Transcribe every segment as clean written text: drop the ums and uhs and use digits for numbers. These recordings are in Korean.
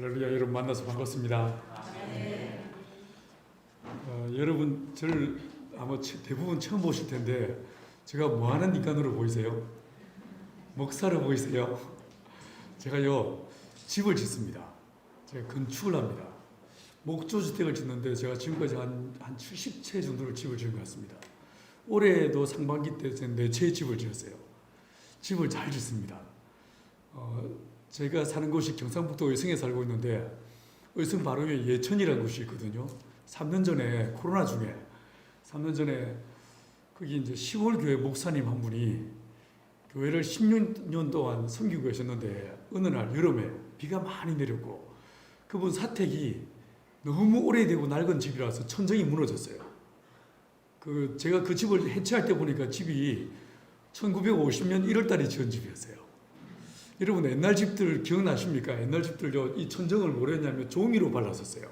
할렐루야. 여러분 만나서 반갑습니다. 여러분 저를 아마 대부분 처음 보실 텐데 제가 뭐하는 인간으로 보이세요? 목사로 보이세요? 제가요 집을 짓습니다. 제가 건축을 합니다. 목조주택을 짓는데 제가 지금까지 한 70채 정도를 집을 지은 것 같습니다. 올해도 상반기 때 4채의 집을 지었어요. 집을 잘 짓습니다. 제가 사는 곳이 경상북도 의성에 살고 있는데 의성 바로 위에 예천이라는 곳이 있거든요. 3년 전에 코로나 중에 3년 전에 거기 이제 시골교회 목사님 한 분이 교회를 10년 동안 섬기고 계셨는데 어느 날 여름에 비가 많이 내렸고 그분 사택이 너무 오래되고 낡은 집이라서 천정이 무너졌어요. 제가 그 집을 해체할 때 보니까 집이 1950년 1월달에 지은 집이었어요. 여러분 옛날 집들 기억나십니까? 옛날 집들요 이 천정을 뭐로 했냐면 종이로 발랐었어요.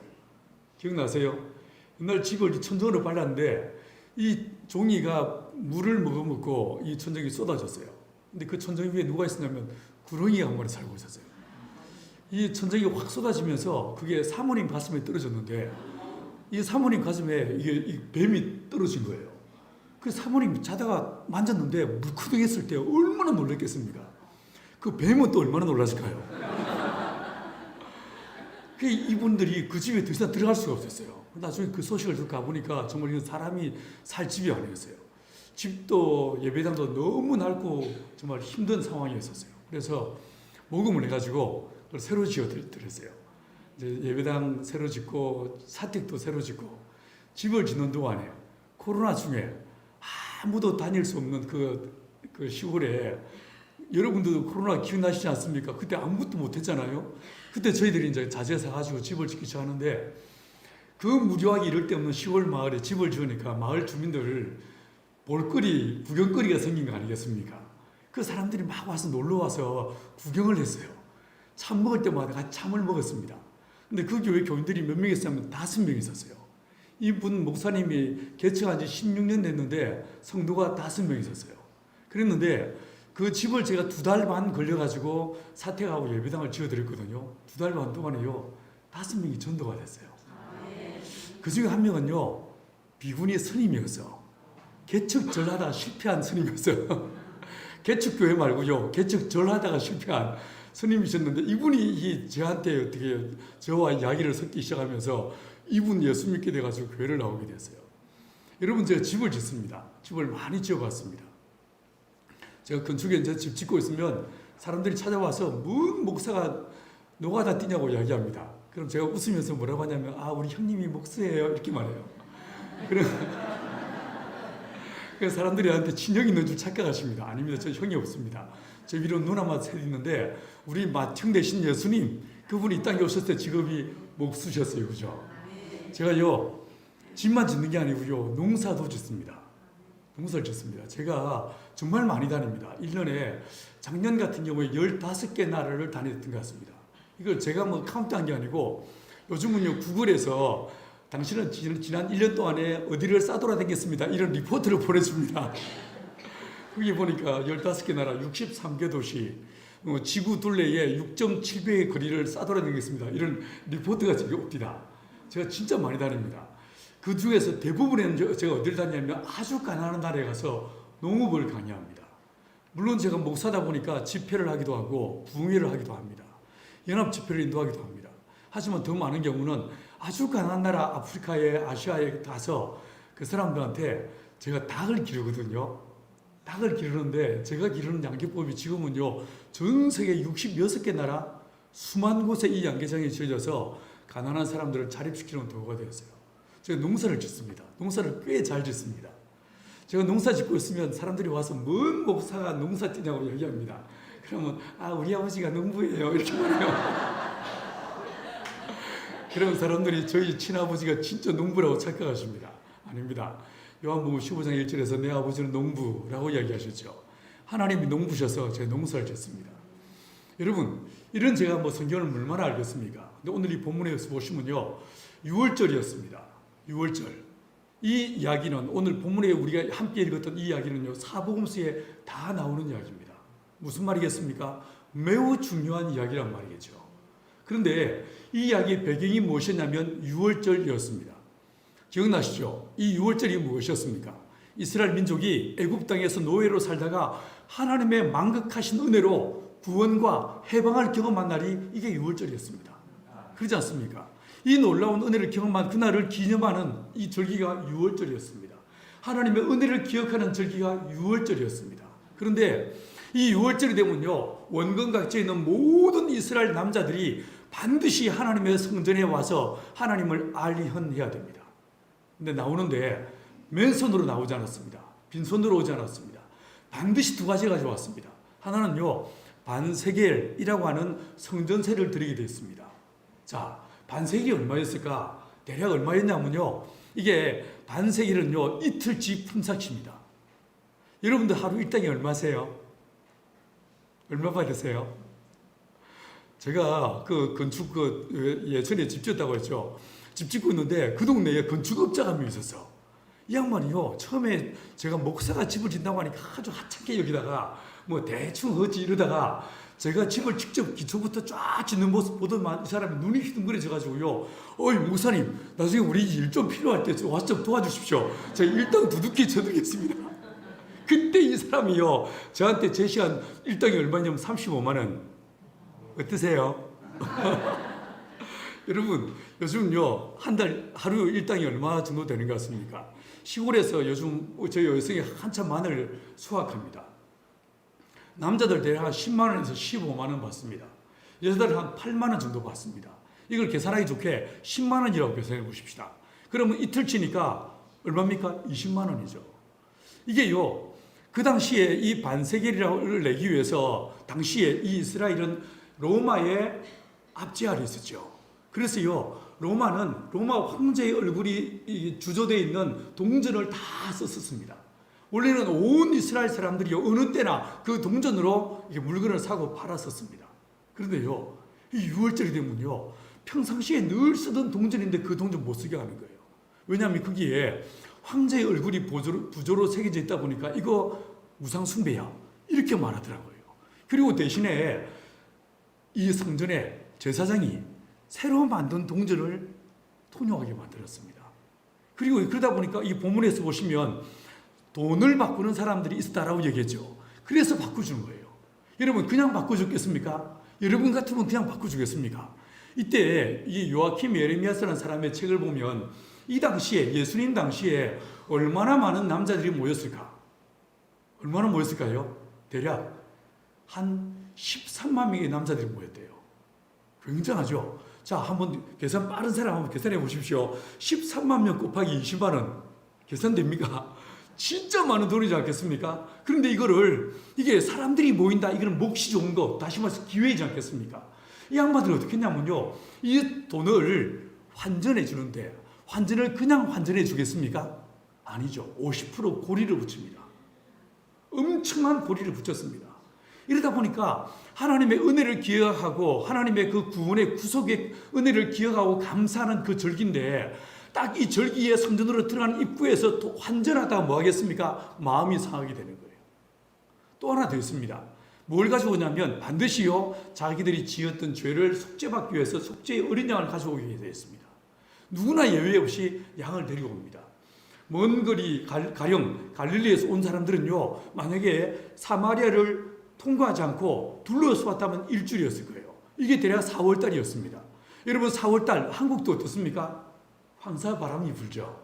기억나세요? 옛날 집을 천정으로 발랐는데 이 종이가 물을 머금고 이 천정이 쏟아졌어요. 근데 그 천정 위에 누가 있었냐면 구렁이가 한 마리 살고 있었어요. 이 천정이 확 쏟아지면서 그게 사모님 가슴에 떨어졌는데 이 사모님 가슴에 이 뱀이 떨어진 거예요. 그 사모님 자다가 만졌는데 물크덩했을 때 얼마나 놀랐겠습니까? 그 뱀은 또 얼마나 놀랐을까요? 이분들이 그 집에 더 이상 들어갈 수가 없었어요. 나중에 그 소식을 듣고 가보니까 정말 이건 사람이 살 집이 아니었어요. 집도 예배당도 너무 낡고 정말 힘든 상황이었어요. 그래서 모금을 해가지고 그걸 새로 지어드렸어요. 이제 예배당 새로 짓고 사택도 새로 짓고 집을 짓는 동안에 코로나 중에 아무도 다닐 수 없는 그 시골에 여러분들도 코로나 기억나시지 않습니까? 그때 아무것도 못했잖아요. 그때 저희들이 이제 자재 사가지고 집을 짓기 시작하는데 그 무료하기 이를 데 없는 시골 마을에 집을 지으니까 마을 주민들 볼거리, 구경거리가 생긴 거 아니겠습니까? 그 사람들이 막 와서 놀러 와서 구경을 했어요. 참 먹을 때마다 같이 참을 먹었습니다. 근데 그 교회 교인들이 몇 명 있었냐면 5명 있었어요. 이분 목사님이 개척한 지 16년 됐는데 성도가 5명 있었어요. 그랬는데 그 집을 제가 2달 반 걸려가지고 사택하고 예배당을 지어드렸거든요. 2달 반 동안에요 5명이 전도가 됐어요. 그 중에 한 명은요 비구니 스님이었어. 개척절 하다가 실패한 스님이었어요. 개척교회 말고요 개척절 하다가 실패한 스님이셨는데 이분이 저한테 어떻게 저와 이야기를 섞기 시작하면서 이분 예수 믿게 돼가지고 교회를 나오게 됐어요. 여러분 제가 집을 짓습니다. 집을 많이 지어봤습니다. 제가 건축에 이제 집 짓고 있으면 사람들이 찾아와서 뭔 목사가 노가다 뛰냐고 이야기합니다. 그럼 제가 웃으면서 뭐라고 하냐면 우리 형님이 목사예요 이렇게 말해요. 그래서 사람들이 나한테 친형이 있는 줄 착각하십니다. 아닙니다. 저 형이 없습니다. 저 위로 누나만 셋 있는데 우리 맏형 되신 예수님 그분이 이 땅에 오셨을 때 직업이 목수셨어요. 그죠? 제가요 집만 짓는 게 아니고요 농사도 짓습니다. 농사를 짓습니다. 제가 정말 많이 다닙니다. 1년에 작년 같은 경우에 15개 나라를 다녔던 것 같습니다. 이걸 제가 뭐 카운트한 게 아니고 요즘은요 구글에서 당신은 지난 1년 동안에 어디를 싸돌아다녔습니다. 이런 리포트를 보내줍니다. 거기 보니까 15개 나라 63개 도시 지구 둘레에 6.7배의 거리를 싸돌아다녔습니다. 이런 리포트가 지금 옵니다. 제가 진짜 많이 다닙니다. 그 중에서 대부분은 제가 어디를 다니냐면 아주 가난한 나라에 가서 농업을 강의합니다. 물론 제가 목사다 보니까 집회를 하기도 하고 부흥회를 하기도 합니다. 연합 집회를 인도하기도 합니다. 하지만 더 많은 경우는 아주 가난한 나라 아프리카에 아시아에 가서 그 사람들한테 제가 닭을 기르거든요. 닭을 기르는데 제가 기르는 양계법이 지금은요 전 세계 66개 나라 수만 곳에 이 양계장이 지어져서 가난한 사람들을 자립시키는 도구가 되었어요. 제가 농사를 짓습니다. 농사를 꽤 잘 짓습니다. 제가 농사 짓고 있으면 사람들이 와서 뭔 목사가 농사 뛰냐고 얘기합니다. 그러면 우리 아버지가 농부예요 이렇게 말해요. 그러면 사람들이 저희 친아버지가 진짜 농부라고 착각하십니다. 아닙니다. 요한복음 15장 1절에서 내 아버지는 농부라고 이야기하셨죠. 하나님이 농부셔서 제가 농사를 짓습니다. 여러분 이런 제가 성경을 얼마나 알겠습니까? 근데 오늘 이 본문에서 보시면요 6월절이었습니다. 6월절. 이 이야기는 오늘 본문에 우리가 함께 읽었던 이 이야기는요 사복음서에 다 나오는 이야기입니다. 무슨 말이겠습니까? 매우 중요한 이야기란 말이겠죠. 그런데 이 이야기의 배경이 무엇이었냐면 유월절이었습니다. 기억나시죠? 이 유월절이 무엇이었습니까? 이스라엘 민족이 애굽 땅에서 노예로 살다가 하나님의 만극하신 은혜로 구원과 해방을 경험한 날이 이게 유월절이었습니다. 그렇지 않습니까? 이 놀라운 은혜를 경험한 그날을 기념하는 이 절기가 유월절이었습니다. 하나님의 은혜를 기억하는 절기가 유월절이었습니다. 그런데 이 유월절이 되면요, 원근 각지에 있는 모든 이스라엘 남자들이 반드시 하나님의 성전에 와서 하나님을 알리헌해야 됩니다. 근데 나오는데 맨손으로 나오지 않았습니다. 빈손으로 오지 않았습니다. 반드시 두 가지가 가져왔습니다. 하나는요, 반세겔이라고 하는 성전세를 드리게 되었습니다. 자, 반세겔이 얼마였을까? 대략 얼마였냐면요, 이게 반세겔은요, 이틀치 품삯입니다. 여러분들 하루 일당이 얼마세요? 얼마 받으세요? 제가 건축 예전에 집 지었다고 했죠. 집 짓고 있는데 그 동네에 건축업자가 한 명 있었어. 이 양반이요, 처음에 제가 목사가 집을 짓는다고 하니까 아주 하찮게 여기다가 뭐 대충 하지 이러다가 제가 집을 직접 기초부터 쫙 짓는 모습 보더만 이 사람이 눈이 휘둥그레져가지고요, 어이 목사님, 나중에 우리 일 좀 필요할 때 와서 좀 도와주십시오. 제가 일당 두둑히 쳐드리겠습니다. 그때 이 사람이요, 저한테 제시한 일당이 얼마냐면 35만 원. 어떠세요? 여러분, 요즘요, 한 달 하루 일당이 얼마 정도 되는 것 같습니까? 시골에서 요즘 저희 여성이 한참 마늘 수확합니다. 남자들 대략 한 10만 원에서 15만 원 받습니다. 여자들 한 8만 원 정도 받습니다. 이걸 계산하기 좋게 10만 원이라고 계산해 보십시다. 그러면 이틀 치니까 얼마입니까? 20만 원이죠. 이게요, 그 당시에 이 반세겔을 내기 위해서 당시에 이 이스라엘은 로마의 압제 아래 있었죠. 그래서요, 로마는 로마 황제의 얼굴이 주조되어 있는 동전을 다 썼었습니다. 원래는 온 이스라엘 사람들이 어느 때나 그 동전으로 물건을 사고 팔았었습니다. 그런데요, 이 유월절이 되면요, 평상시에 늘 쓰던 동전인데 그 동전 못 쓰게 하는 거예요. 왜냐하면 거기에 황제의 얼굴이 부조로 새겨져 있다 보니까 이거 우상숭배야, 이렇게 말하더라고요. 그리고 대신에 이 성전에 제사장이 새로 만든 동전을 통용하게 만들었습니다. 그리고 그러다 보니까 이 본문에서 보시면 돈을 바꾸는 사람들이 있었다라고 얘기했죠. 그래서 바꿔주는 거예요. 여러분, 그냥 바꿔주겠습니까? 여러분 같으면 그냥 바꿔주겠습니까? 이때 이 요아킴 예레미야스라는 사람의 책을 보면 이 당시에, 예수님 당시에 얼마나 많은 남자들이 모였을까? 얼마나 모였을까요? 대략 한 13만 명의 남자들이 모였대요. 굉장하죠? 자, 한번 계산 빠른 사람 한번 계산해 보십시오. 13만 명 곱하기 20만 원. 계산됩니까? 진짜 많은 돈이지 않겠습니까? 그런데 이게 사람들이 모인다, 이거는 몫이 좋은 거, 다시 말해서 기회이지 않겠습니까? 이 양반들은 어떻게 했냐면요, 이 돈을 환전해 주는데, 환전을 그냥 환전해 주겠습니까? 아니죠. 50% 고리를 붙입니다. 엄청난 고리를 붙였습니다. 이러다 보니까 하나님의 은혜를 기억하고 하나님의 그 구원의 구속의 은혜를 기억하고 감사하는 그 절기인데, 딱 이 절기의 성전으로 들어가는 입구에서 또 환전하다가 뭐 하겠습니까? 마음이 상하게 되는 거예요. 또 하나 더 있습니다. 뭘 가지고 오냐면 반드시요, 자기들이 지었던 죄를 속죄받기 위해서 속죄의 어린 양을 가져오게 되었습니다. 누구나 예외 없이 양을 데리고 옵니다. 먼 거리, 가령 갈릴리에서 온 사람들은요, 만약에 사마리아를 통과하지 않고 둘러서 왔다면 일주일이었을 거예요. 이게 대략 4월달이었습니다. 여러분, 4월달 한국도 어떻습니까? 황사 바람이 불죠.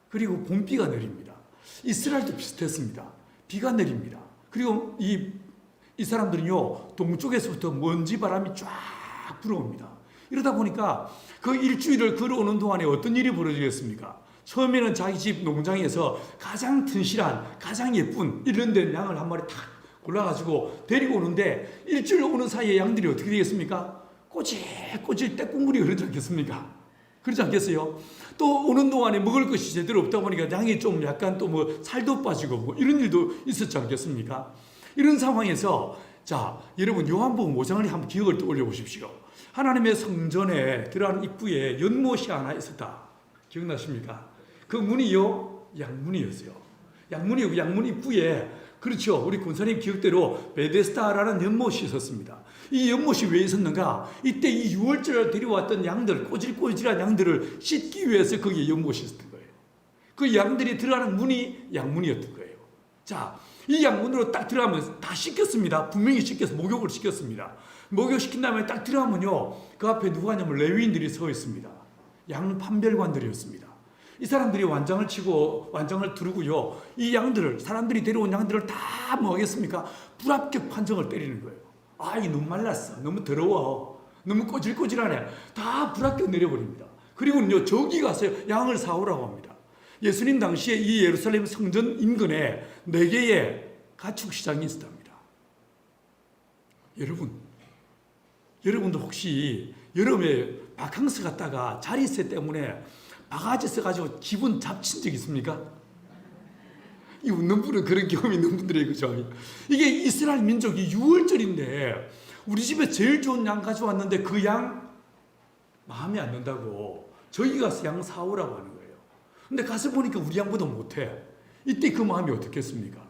그리고 봄비가 내립니다. 이스라엘도 비슷했습니다. 비가 내립니다. 그리고 이 사람들은요, 동쪽에서부터 먼지 바람이 쫙 불어옵니다. 이러다 보니까 그 일주일을 걸어오는 동안에 어떤 일이 벌어지겠습니까? 처음에는 자기 집 농장에서 가장 튼실한, 가장 예쁜 이런 데 양을 한 마리 탁 골라가지고 데리고 오는데, 일주일 오는 사이에 양들이 어떻게 되겠습니까? 꼬질꼬질 떼국물이 흐르지 않겠습니까? 그렇지 않겠어요? 또 오는 동안에 먹을 것이 제대로 없다 보니까 양이 좀 약간 또 뭐 살도 빠지고 뭐 이런 일도 있었지 않겠습니까? 이런 상황에서, 자, 여러분 요한복음 5장을 한번 기억을 떠올려 보십시오. 하나님의 성전에 들어가는 입구에 연못이 하나 있었다. 기억나십니까? 그 문이요, 양문이었어요. 양문이고, 양문 입구에, 그렇죠, 우리 권사님 기억대로 베데스다라는 연못이 있었습니다. 이 연못이 왜 있었는가? 이때 이 유월절을 데려왔던 양들, 꼬질꼬질한 양들을 씻기 위해서 거기에 연못이 있었던 거예요. 그 양들이 들어가는 문이 양문이었던 거예요. 자, 이 양문으로 딱 들어가면 다 씻겼습니다. 분명히 씻겨서 목욕을 시켰습니다. 목욕시킨 다음에 딱 들어가면요, 그 앞에 누가 있냐면 레위인들이 서 있습니다. 양 판별관들이었습니다. 이 사람들이 완장을 치고 완장을 두르고요, 이 양들을, 사람들이 데려온 양들을 다 뭐 하겠습니까? 불합격 판정을 때리는 거예요. 아, 이게 너무 말랐어, 너무 더러워, 너무 꼬질꼬질하네, 다 불합격 내려버립니다. 그리고는요, 저기 가서 양을 사오라고 합니다. 예수님 당시에 이 예루살렘 성전 인근에 4개의 가축시장이 있었답니다. 여러분도 혹시 여름에 바캉스 갔다가 자리세 때문에 바가지 써가지고 기분 잡친 적 있습니까? 이 웃는 분은 그런 경험이 있는 분들이에요, 그죠? 이게 이스라엘 민족이 유월절인데 우리 집에 제일 좋은 양 가져왔는데 그 양 마음에 안 든다고 저희 가서 양 사오라고 하는 거예요. 근데 가서 보니까 우리 양보다 못해. 이때 그 마음이 어떻겠습니까?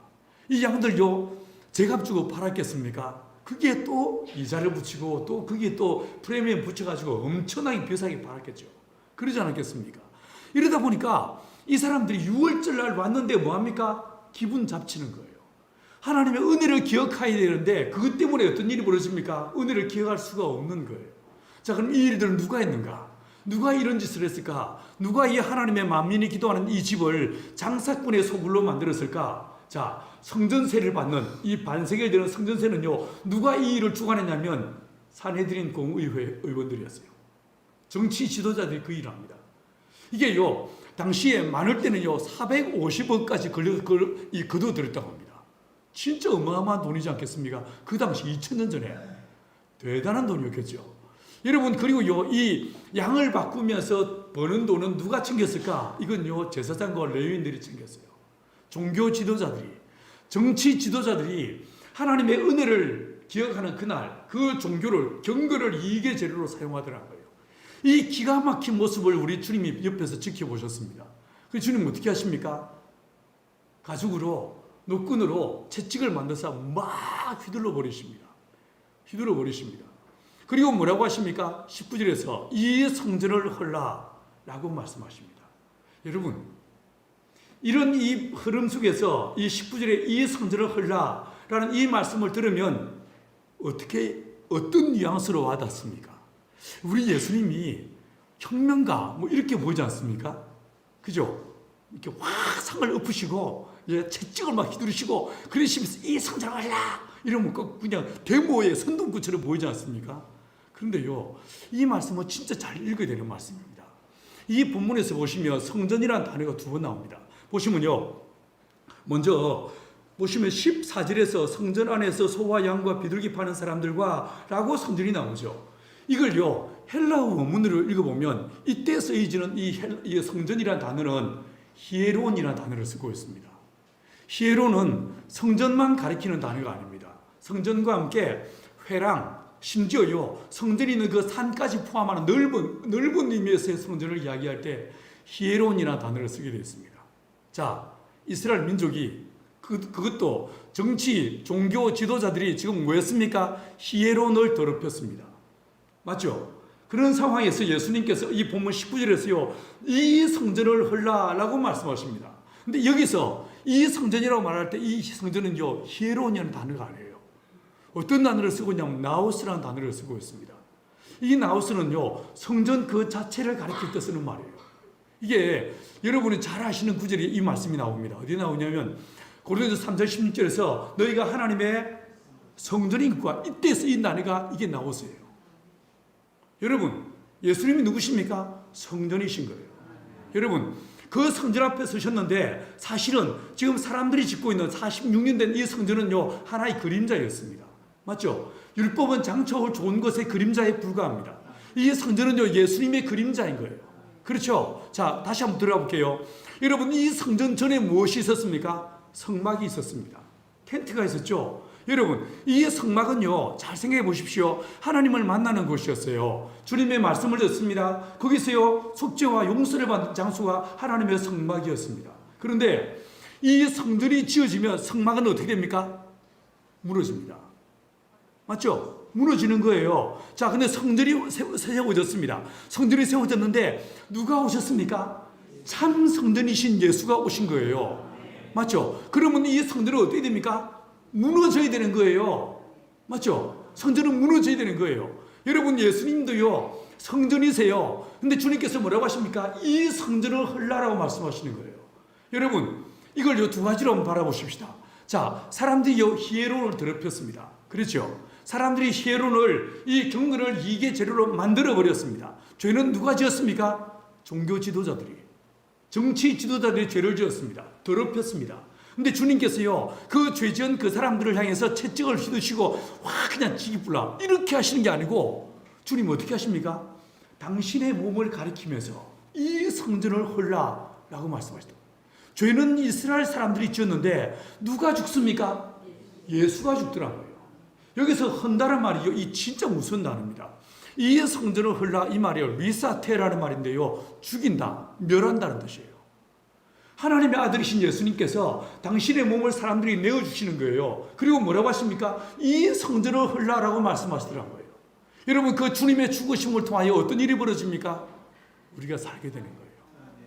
이 양들요, 제값 주고 팔았겠습니까? 그게 또 이자를 붙이고 또 그게 또 프리미엄 붙여가지고 엄청나게 비싸게 팔았겠죠. 그러지 않았겠습니까? 이러다 보니까 이 사람들이 유월절날 왔는데 뭐합니까? 기분 잡치는 거예요. 하나님의 은혜를 기억해야 되는데 그것 때문에 어떤 일이 벌어집니까? 은혜를 기억할 수가 없는 거예요. 자, 그럼 이 일들은 누가 했는가? 누가 이런 짓을 했을까? 누가 이 하나님의 만민이 기도하는 이 집을 장사꾼의 소굴로 만들었을까? 자, 성전세를 받는 이 반세기를 되는 성전세는요, 누가 이 일을 주관했냐면 산헤드린 공의회 의원들이었어요. 정치 지도자들이 그 일을 합니다. 이게요, 당시에 많을 때는요 450억까지 거둬들였다고 합니다. 진짜 어마어마한 돈이지 않겠습니까? 그 당시 2000년 전에 대단한 돈이었겠죠. 여러분, 그리고요, 이 양을 바꾸면서 버는 돈은 누가 챙겼을까? 이건요, 제사장과 레위인들이 챙겼어요. 종교 지도자들이, 정치 지도자들이 하나님의 은혜를 기억하는 그날 그 종교를, 경건을 이익의 재료로 사용하더라고요. 이 기가 막힌 모습을 우리 주님이 옆에서 지켜보셨습니다. 그 주님 어떻게 하십니까? 가죽으로, 노끈으로 채찍을 만들어서 막 휘둘러 버리십니다. 그리고 뭐라고 하십니까? 19절에서 이 성전을 헐라 라고 말씀하십니다. 여러분, 이런 이 흐름 속에서 이 19절에 이 성전을 헐라 라는 이 말씀을 들으면 어떤 뉘앙스로 와닿습니까? 우리 예수님이 혁명가 뭐 이렇게 보이지 않습니까? 그죠? 이렇게 확 상을 엎으시고 채찍을 막 휘두르시고 그러시면서 이 성전을 헐라 이러면 꼭 그냥 데모의 선동구처럼 보이지 않습니까? 그런데요, 이 말씀은 진짜 잘 읽어야 되는 말씀입니다. 이 본문에서 보시면 성전이라는 단어가 2번 나옵니다. 보시면요, 먼저 보시면 14절에서 성전 안에서 소와 양과 비둘기 파는 사람들과 라고 성전이 나오죠. 이걸요, 헬라어 원문으로 읽어보면 이때 쓰여지는 이 성전이라는 단어는 히에론이라는 단어를 쓰고 있습니다. 히에론은 성전만 가리키는 단어가 아닙니다. 성전과 함께 회랑, 심지어요, 성전이 있는 그 산까지 포함하는 넓은 의미에서의 성전을 이야기할 때 히에론이라는 단어를 쓰게 되어 있습니다. 자, 이스라엘 민족이 그것도 정치, 종교 지도자들이 지금 뭐 했습니까? 히에론을 더럽혔습니다. 맞죠? 그런 상황에서 예수님께서 이 본문 19절에서요, 이 성전을 헐라라고 말씀하십니다. 근데 여기서 이 성전이라고 말할 때 이 성전은요, 히에론이라는 단어가 아니에요. 어떤 단어를 쓰고 있냐면 나우스라는 단어를 쓰고 있습니다. 이 나우스는요, 성전 그 자체를 가리킬 때 쓰는 말이에요. 이게 여러분이 잘 아시는 구절이 이 말씀이 나옵니다. 어디 나오냐면 고린도서 3장 16절에서 너희가 하나님의 성전인 것과 이때 쓰인 단어가 이게 나우스예요. 여러분, 예수님이 누구십니까? 성전이신 거예요. 여러분, 그 성전 앞에 서셨는데 사실은 지금 사람들이 짓고 있는 46년 된 이 성전은요, 하나의 그림자였습니다. 맞죠? 율법은 장처홀 좋은 것의 그림자에 불과합니다. 이 성전은요, 예수님의 그림자인 거예요. 그렇죠? 자, 다시 한번 들어가 볼게요. 여러분, 이 성전 전에 무엇이 있었습니까? 성막이 있었습니다. 텐트가 있었죠? 여러분, 이 성막은요, 잘 생각해 보십시오. 하나님을 만나는 곳이었어요. 주님의 말씀을 듣습니다. 거기서요, 속죄와 용서를 받는 장소가 하나님의 성막이었습니다. 그런데 이 성전이 지어지면 성막은 어떻게 됩니까? 무너집니다. 맞죠? 무너지는 거예요. 자, 근데 성전이 세워졌습니다. 성전이 세워졌는데 누가 오셨습니까? 참 성전이신 예수가 오신 거예요. 맞죠? 그러면 이 성전은 어떻게 됩니까? 무너져야 되는 거예요. 맞죠? 성전은 무너져야 되는 거예요. 여러분, 예수님도요, 성전이세요. 근데 주님께서 뭐라고 하십니까? 이 성전을 헐라라고 말씀하시는 거예요. 여러분, 이걸 요 두 가지로 한번 바라보십시다. 자, 사람들이 요 히에론을 더럽혔습니다. 그렇죠? 사람들이 히에론을, 이 경건을 이계 재료로 만들어 버렸습니다. 죄는 누가 지었습니까? 종교 지도자들이, 정치 지도자들이 죄를 지었습니다. 더럽혔습니다. 근데 주님께서요, 그 죄 지은 그 사람들을 향해서 채찍을 휘두시고 와 그냥 지기불라 이렇게 하시는 게 아니고, 주님 어떻게 하십니까? 당신의 몸을 가리키면서 이 성전을 헐라라고 말씀하시다. 죄는 이스라엘 사람들이 지었는데 누가 죽습니까? 예수가 죽더라고요. 여기서 헌다는 말이요, 이 진짜 무서운 단어입니다. 이 성전을 헐라, 이 말이요, 리사테라는 말인데요, 죽인다, 멸한다는 뜻이에요. 하나님의 아들이신 예수님께서 당신의 몸을 사람들이 내어주시는 거예요. 그리고 뭐라고 하십니까? 이 성전을 헐라라고 말씀하시더라고요. 여러분, 그 주님의 죽으심을 통하여 어떤 일이 벌어집니까? 우리가 살게 되는 거예요.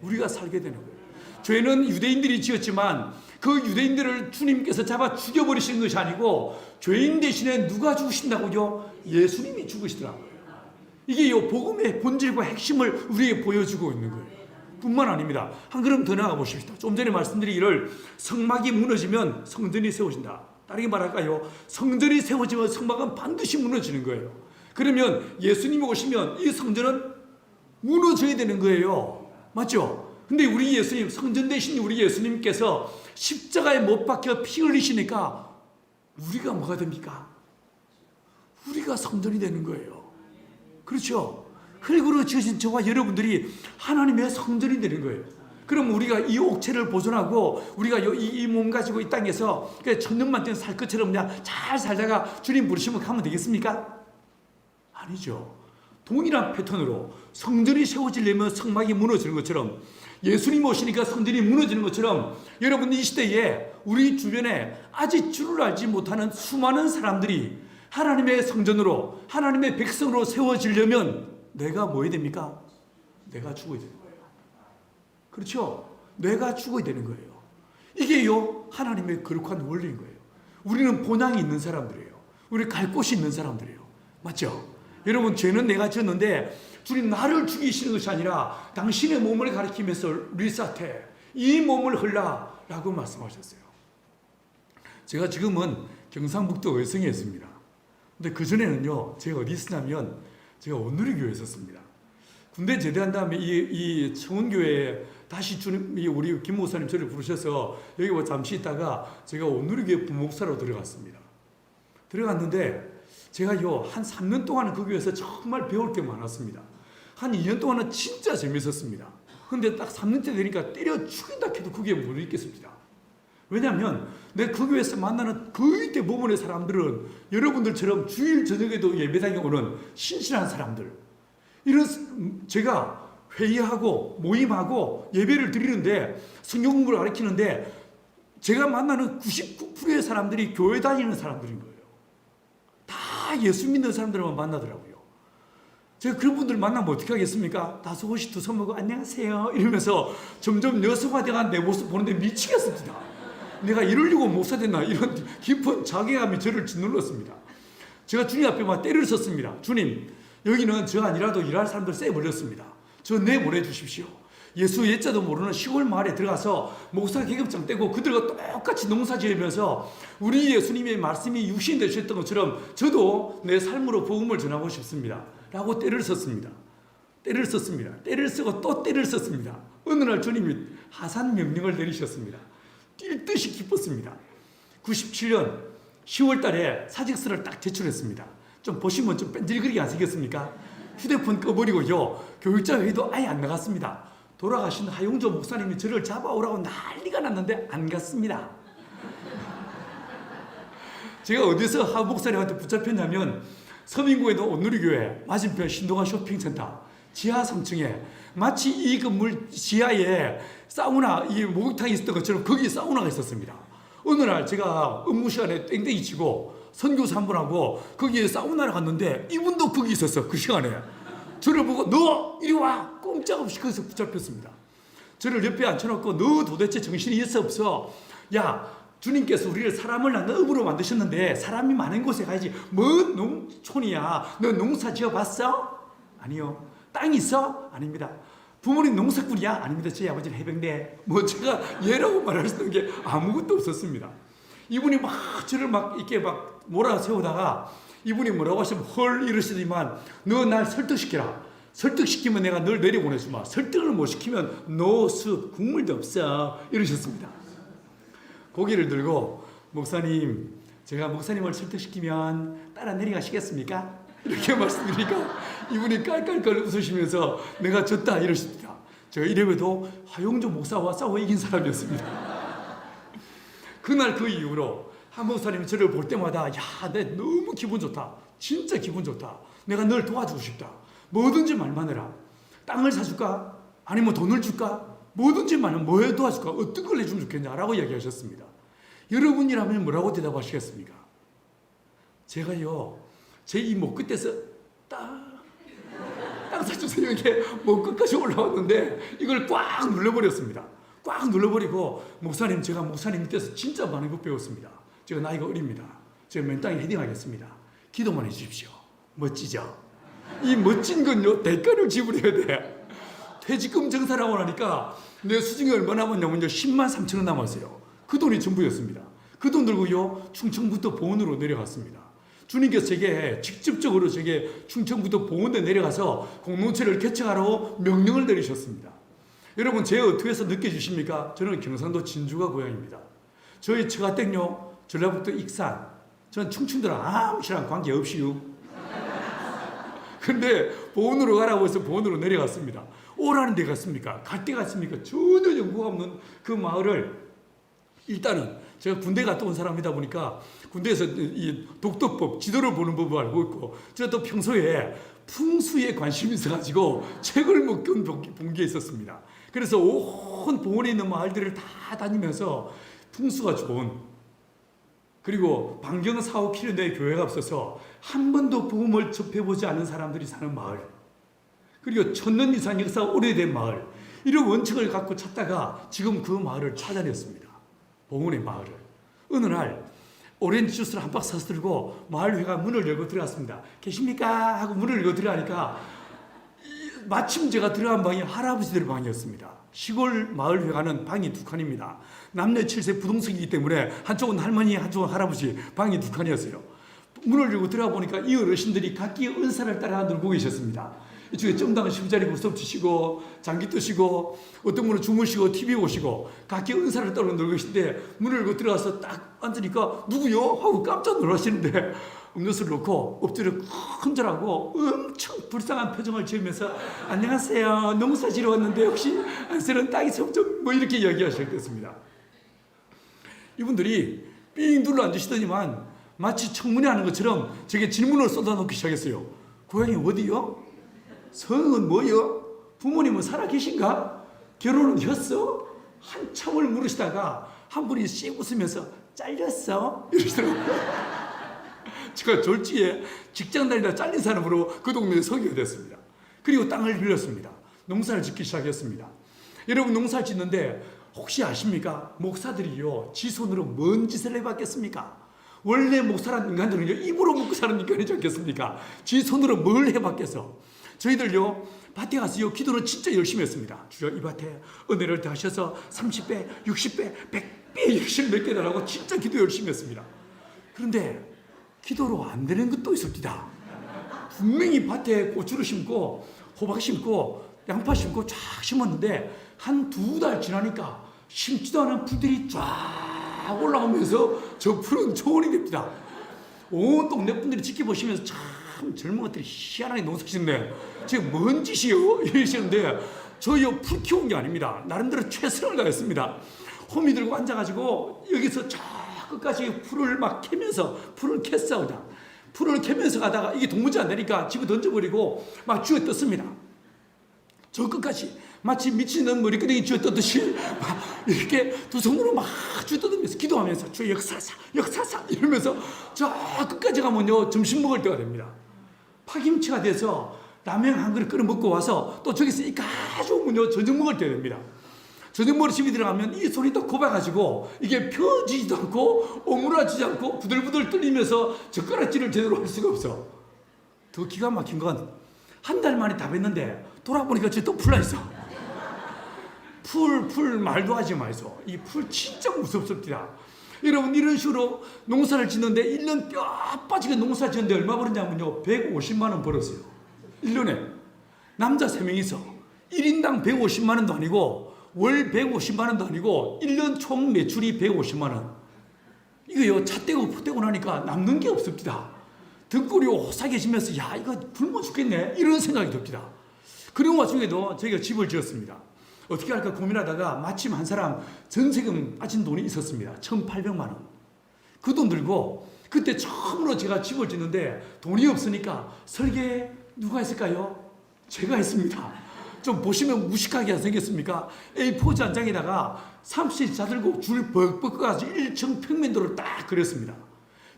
우리가 살게 되는 거예요. 죄는 유대인들이 지었지만 그 유대인들을 주님께서 잡아 죽여버리시는 것이 아니고 죄인 대신에 누가 죽으신다고요? 예수님이 죽으시더라고요. 이게 요 복음의 본질과 핵심을 우리에게 보여주고 있는 거예요. 뿐만 아닙니다. 한 걸음 더 나가 보십시다. 좀 전에 말씀드리기를 성막이 무너지면 성전이 세워진다. 다르게 말할까요? 성전이 세워지면 성막은 반드시 무너지는 거예요. 그러면 예수님이 오시면 이 성전은 무너져야 되는 거예요. 맞죠? 근데 우리 예수님, 성전 대신 우리 예수님께서 십자가에 못 박혀 피 흘리시니까 우리가 뭐가 됩니까? 우리가 성전이 되는 거예요. 그렇죠? 흙으로 지으신 저와 여러분들이 하나님의 성전이 되는 거예요. 그럼 우리가 이 옥체를 보존하고 우리가 이 몸 가지고 이 땅에서 천년만년 살 것처럼 그냥 잘 살다가 주님 부르시면 가면 되겠습니까? 아니죠. 동일한 패턴으로 성전이 세워지려면 성막이 무너지는 것처럼, 예수님 오시니까 성전이 무너지는 것처럼, 여러분 이 시대에 우리 주변에 아직 주를 알지 못하는 수많은 사람들이 하나님의 성전으로, 하나님의 백성으로 세워지려면 내가 뭐 해야 됩니까? 내가 죽어야 되는 거예요. 그렇죠? 내가 죽어야 되는 거예요. 이게요, 하나님의 거룩한 원리인 거예요. 우리는 본향이 있는 사람들이에요. 우리 갈 곳이 있는 사람들이에요. 맞죠? 여러분, 죄는 내가 지었는데 주님 나를 죽이시는 것이 아니라 당신의 몸을 가리키면서 리사테, 이 몸을 헐라라고 말씀하셨어요. 제가 지금은 경상북도 의성에 있습니다. 근데 그전에는요, 제가 어디 있었냐면 제가 온누리교회에 있었습니다. 군대 제대한 다음에 이 청운교회에 다시 주님, 우리 김 목사님 저를 부르셔서 여기 뭐 잠시 있다가 제가 온누리교회 부목사로 들어갔습니다. 들어갔는데 제가요, 한 3년 동안은 그 교회에서 정말 배울 게 많았습니다. 한 2년 동안은 진짜 재밌었습니다. 근데 딱 3년째 되니까 때려 죽인다 해도 그게 못 있겠습니다. 왜냐하면 내 그 교회에서 만나는 거의 대부분의 사람들은 여러분들처럼 주일 저녁에도 예배당에 오는 신실한 사람들, 이런, 제가 회의하고 모임하고 예배를 드리는데 성경 공부를 가르치는데 제가 만나는 99%의 사람들이 교회 다니는 사람들인 거예요. 다 예수 믿는 사람들만 만나더라고요. 제가 그런 분들 만나면 어떻게 하겠습니까? 다소곳이 두 손 모고 안녕하세요 이러면서 점점 여성화돼간 내 모습 보는데 미치겠습니다. 내가 이러려고 목사 됐나, 이런 깊은 자괴감이 저를 짓눌렀습니다. 제가 주님 앞에 막 때를 썼습니다. 주님, 여기는 저 아니라도 일할 사람들 쎄버렸습니다. 저 내보내 주십시오. 예수 예자도 모르는 시골 마을에 들어가서 목사 계급장 떼고 그들과 똑같이 농사 지으면서 우리 예수님의 말씀이 육신 되셨던 것처럼 저도 내 삶으로 복음을 전하고 싶습니다. 라고 때를 썼습니다. 때를 썼습니다. 때를 쓰고 또 때를 썼습니다. 어느 날 주님이 하산 명령을 내리셨습니다. 뛸 듯이 기뻤습니다. 97년 10월 달에 사직서를 딱 제출했습니다. 좀 보시면 좀 뺀질거리게 안 생겼습니까? 휴대폰 꺼버리고요, 교육자 회의도 아예 안 나갔습니다. 돌아가신 하용조 목사님이 저를 잡아오라고 난리가 났는데 안 갔습니다. 제가 어디서 하 목사님한테 붙잡혔냐면 서민구에도 온누리교회 맞은편 신동아 쇼핑센터 지하 3층에 마치 이 건물 지하에 사우나, 이 목욕탕이 있었던 것처럼 거기 사우나가 있었습니다. 어느 날 제가 업무 시간에 땡땡이 치고 선교사 한 분하고 거기에 사우나를 갔는데 이분도 거기 있었어. 그 시간에. 저를 보고 너 이리 와. 꼼짝없이 거기서 붙잡혔습니다. 저를 옆에 앉혀놓고 너 도대체 정신이 있어 없어? 야, 주님께서 우리를 사람을 낳는 업으로 만드셨는데 사람이 많은 곳에 가야지. 뭔 농촌이야. 너 농사 지어봤어? 아니요. 땅 있어? 아닙니다. 부모님 농사꾼이야? 아닙니다. 저희 아버지는 해병대. 뭐 제가 얘라고 말할 수 있는 게 아무것도 없었습니다. 이분이 막 저를 막 이렇게 막 몰아세우다가 이분이 뭐라고 하시면 헐 이러시더니만 너 날 설득시켜라. 설득시키면 내가 널 내려보내주마. 설득을 못 시키면 노수 국물도 없어. 이러셨습니다. 고개를 들고 목사님 제가 목사님을 설득시키면 따라 내려가시겠습니까? 이렇게 말씀드리니까 이분이 깔깔깔 웃으시면서 내가 졌다 이러십니다. 제가 이래봬도 하용조 목사와 싸워 이긴 사람이었습니다. 그날 그 이후로 한 목사님이 저를 볼 때마다 야, 내 너무 기분 좋다. 진짜 기분 좋다. 내가 널 도와주고 싶다. 뭐든지 말만 해라. 땅을 사줄까? 아니면 돈을 줄까? 뭐든지 말면 뭐에 도와줄까? 어떤 걸 해주면 좋겠냐라고 이야기하셨습니다. 여러분이라면 뭐라고 대답하시겠습니까? 제가요, 제 이 목 끝에서 땅 사주세요. 이게 목 끝까지 올라왔는데 이걸 꽉 눌러버렸습니다. 꽉 눌러버리고 목사님 제가 목사님 밑에서 진짜 많은 것 배웠습니다. 제가 나이가 어립니다. 제가 맨 땅에 헤딩하겠습니다. 기도만 해주십시오. 멋지죠? 이 멋진 건요 대가를 지불해야 돼. 퇴직금 정산하고 나니까 내 수중이 얼마 남았냐면요 10만 3천 원 남았어요. 그 돈이 전부였습니다. 그 돈 들고요 충청부터 보은으로 내려갔습니다. 주님께서 제게 직접적으로 제게 충청부터 보은에 내려가서 공동체를 개척하라고 명령을 내리셨습니다. 여러분 제 어투에서 느껴지십니까? 저는 경상도 진주가 고향입니다. 저희 처가댁요 전라북도 익산. 저는 충청도랑 아무시랑 관계없이요. 근데 보은으로 가라고 해서 보은으로 내려갔습니다. 오라는 데 갔습니까? 갈 데 갔습니까? 전혀 연고가 없는 그 마을을 일단은 제가 군대 갔다 온 사람이다 보니까 군대에서 이 독도법, 지도를 보는 법을 알고 있고 제가 또 평소에 풍수에 관심이 있어가지고 책을 본 게 있었습니다. 그래서 온 보은에 있는 마을들을 다 다니면서 풍수가 좋은 그리고 반경 4, 5km 내에 교회가 없어서 한 번도 복음을 접해보지 않은 사람들이 사는 마을 그리고 1000년 이상 역사가 오래된 마을 이런 원칙을 갖고 찾다가 지금 그 마을을 찾아냈습니다. 보은의 마을을. 어느 날 오렌지 주스를 한 박스 사서 들고 마을회가 문을 열고 들어갔습니다. 계십니까? 하고 문을 열고 들어가니까 마침 제가 들어간 방이 할아버지들 방이었습니다. 시골 마을회관은 방이 2칸입니다. 남녀 7세 부동석이기 때문에 한쪽은 할머니 한쪽은 할아버지 방이 2칸이었어요. 문을 열고 들어가 보니까 이 어르신들이 각기 은사를 따라 놀고 계셨습니다. 이쪽에 점당 쉬자리 구석 치시고 장기 뜨시고 어떤 분은 주무시고 TV 보시고 각기 은사를 따라 놀고 계신데 문을 열고 들어가서 딱 앉으니까 누구요? 하고 깜짝 놀라시는데 음료수를 놓고 엎드려 큰절하고 엄청 불쌍한 표정을 지으면서 안녕하세요. 농사 지러 왔는데 혹시 안쓰러운 땅이 좀 뭐 이렇게 이야기하셨겠습니다. 이분들이 삥 둘러 앉으시더니만 마치 청문회 하는 것처럼 제게 질문을 쏟아놓기 시작했어요. 고향이 어디요? 성은 뭐요? 부모님은 살아계신가? 결혼은 했어? 한참을 물으시다가 한 분이 씩 웃으면서 잘렸어? 이러시더라고요. 제가 졸지에 직장 다니다 잘린 사람으로 그 동네에 서기가 됐습니다. 그리고 땅을 빌렸습니다. 농사를 짓기 시작했습니다. 여러분 농사를 짓는데 혹시 아십니까? 목사들이요 지 손으로 뭔 짓을 해봤겠습니까? 원래 목사란 인간들은요 입으로 먹고 사는 인간이지 않겠습니까? 지 손으로 뭘 해봤겠어? 저희들요 밭에 가서요 기도를 진짜 열심히 했습니다. 주여 이 밭에 은혜를 더하셔서 30배, 60배, 100배 열심히 몇 개달라고 진짜 기도 열심히 했습니다. 그런데 기도로 안 되는 것도 있습니다. 분명히 밭에 고추를 심고 호박 심고 양파 심고 쫙 심었는데 한 2달 지나니까 심지도 않은 풀들이 쫙 올라오면서 저 풀은 초원이 됩니다. 온 동네 분들이 지켜보시면서 참 젊은 것들이 희한하게 농사짓네. 지금 뭔 짓이요? 이러시는데 저희요 풀 키운 게 아닙니다. 나름대로 최선을 다했습니다. 호미 들고 앉아가지고 여기서 저 끝까지 풀을 막 캐면서 풀을 캤사오다. 풀을 캐면서 가다가 이게 도무지 안 되니까 집에 던져버리고 막 쥐어 떴습니다. 저 끝까지 마치 미치는 머리끄댕이 쥐어뜯듯이 막 이렇게 두 손으로 막 쥐어뜯으면서 기도하면서 주 역사사 역사사 이러면서 저 끝까지 가면요 점심 먹을 때가 됩니다. 파김치가 돼서 라면 한 그릇 끓여 먹고 와서 또 저기서 이 가져오면요 저녁 먹을 때 됩니다. 저녁 먹으러 집에 들어가면 이 손이 또 곱아가지고 이게 펴지지도 않고 오므라지지 않고 부들부들 떨리면서 젓가락질을 제대로 할 수가 없어. 더 기가 막힌 건 한 달 만에 다 뵀는데 돌아보니까 저 또 풀나 있어. 풀 말도 하지 마이소. 이 풀 진짜 무섭습니다. 여러분 이런 식으로 농사를 짓는데 1년 뼈 빠지게 농사 짓는데 얼마 벌었냐면요 150만 원 벌었어요. 1년에 남자 3명이서 1인당 150만 원도 아니고 월 150만 원도 아니고 1년 총 매출이 150만 원. 이거요 차 떼고 포 떼고 나니까 남는 게 없습니다. 등골이 오싹해지면서 야 이거 굶어 죽겠네 이런 생각이 듭니다. 그런 와중에도 저희가 집을 지었습니다. 어떻게 할까 고민하다가 마침 한 사람 전세금 빠진 돈이 있었습니다. 1,800만 원. 그 돈 들고 그때 처음으로 제가 집을 짓는데 돈이 없으니까 설계 누가 했을까요? 제가 했습니다. 좀 보시면 무식하게 생겼습니까? A4 잔장에다가 30자 들고 줄 벅벅 가지고 1층 평면도를 딱 그렸습니다.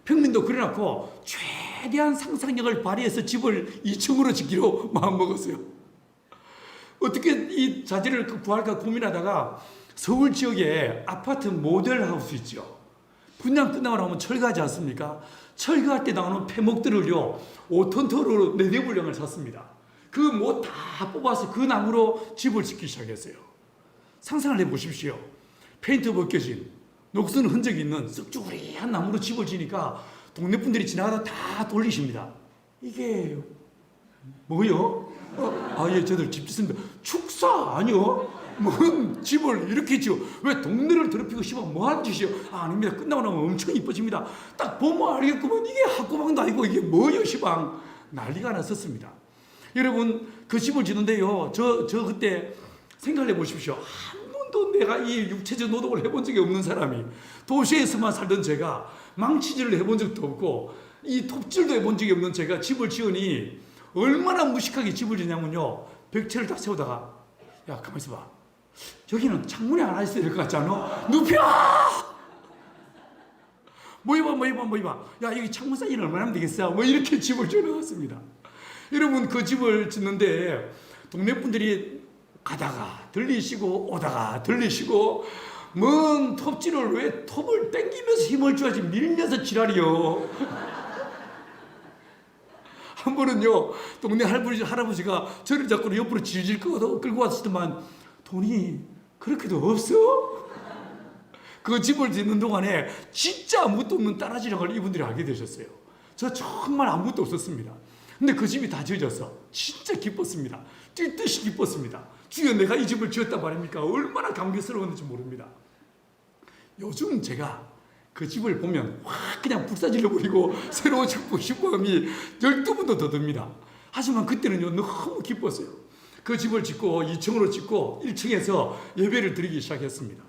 평면도 그려놓고 최대한 상상력을 발휘해서 집을 2층으로 짓기로 마음먹었어요. 어떻게 이 자재를 구할까 고민하다가 서울 지역에 아파트 모델 하우스 있죠. 분양 끝나고 나면 철거하지 않습니까? 철거할 때 나오는 폐목들을요 5톤터로 4대분량을 샀습니다. 그 뭐 다 뽑아서 그 나무로 집을 짓기 시작했어요. 상상을 해보십시오. 페인트 벗겨진 녹슨 흔적이 있는 썩쭈리한 나무로 집을 지니까 동네 분들이 지나가다 다 돌리십니다. 이게 뭐요? 예, 저들 집 짓습니다. 축사 아니요? 뭔 집을 이렇게 지어? 왜 동네를 더럽히고 싶어? 뭐 하는 짓이요? 아닙니다. 끝나고 나면 엄청 이뻐집니다. 딱 보면 알겠구만. 이게 학고방도 아니고 이게 뭐요, 시방? 난리가 났었습니다. 여러분, 그 집을 짓는데요. 저 그때 생각을 해보십시오. 한 번도 내가 이 육체적 노동을 해본 적이 없는 사람이 도시에서만 살던 제가 망치질을 해본 적도 없고 이 톱질도 해본 적이 없는 제가 집을 지으니 얼마나 무식하게 집을 짓냐면요. 벽체를 다 세우다가 야 가만히 있어봐. 여기는 창문이 하나 있어야 될 것 같지 않아? 눕혀! 뭐 이봐. 야 여기 창문 사이는 얼마나 하면 되겠어? 뭐 이렇게 집을 지어놨습니다. 여러분 그 집을 짓는데 동네 분들이 가다가 들리시고 오다가 들리시고 뭔 톱질을 왜 톱을 당기면서 힘을 줘야지 밀면서 지랄이요. 한 번은요 동네 할아버지가 저를 자꾸 옆으로 질질 끌고 왔었더만 돈이 그렇게도 없어? 그 집을 짓는 동안에 진짜 아무것도 없는 따라지락을 이분들이 알게 되셨어요. 저 정말 아무것도 없었습니다. 근데 그 집이 다 지어져서 진짜 기뻤습니다. 뛸 듯이 기뻤습니다. 주여 내가 이 집을 지었다 말입니까? 얼마나 감격스러웠는지 모릅니다. 요즘 제가 그 집을 보면 확 그냥 불사질러 버리고 새로운 싶음이 12번도 더 듭니다. 하지만 그때는요 너무 기뻤어요. 그 집을 짓고 2층으로 짓고 1층에서 예배를 드리기 시작했습니다.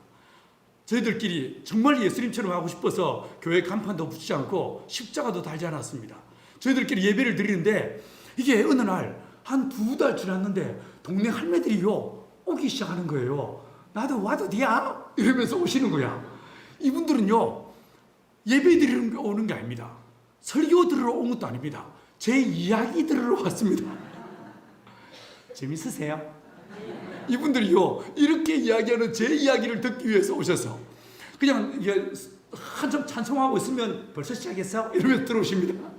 저희들끼리 정말 예수님처럼 하고 싶어서 교회 간판도 붙이지 않고 십자가도 달지 않았습니다. 저희들끼리 예배를 드리는데 이게 어느 날 한 2달 지났는데 동네 할매들이요 오기 시작하는 거예요. 나도 와도 돼야? 이러면서 오시는 거야. 이분들은요 예배 드리러 오는 게 아닙니다. 설교 들으러 온 것도 아닙니다. 제 이야기 들으러 왔습니다. 재밌으세요? 이분들이요 이렇게 이야기하는 제 이야기를 듣기 위해서 오셔서 그냥 이게 한참 찬송하고 있으면 벌써 시작했어? 이러면서 들어오십니다.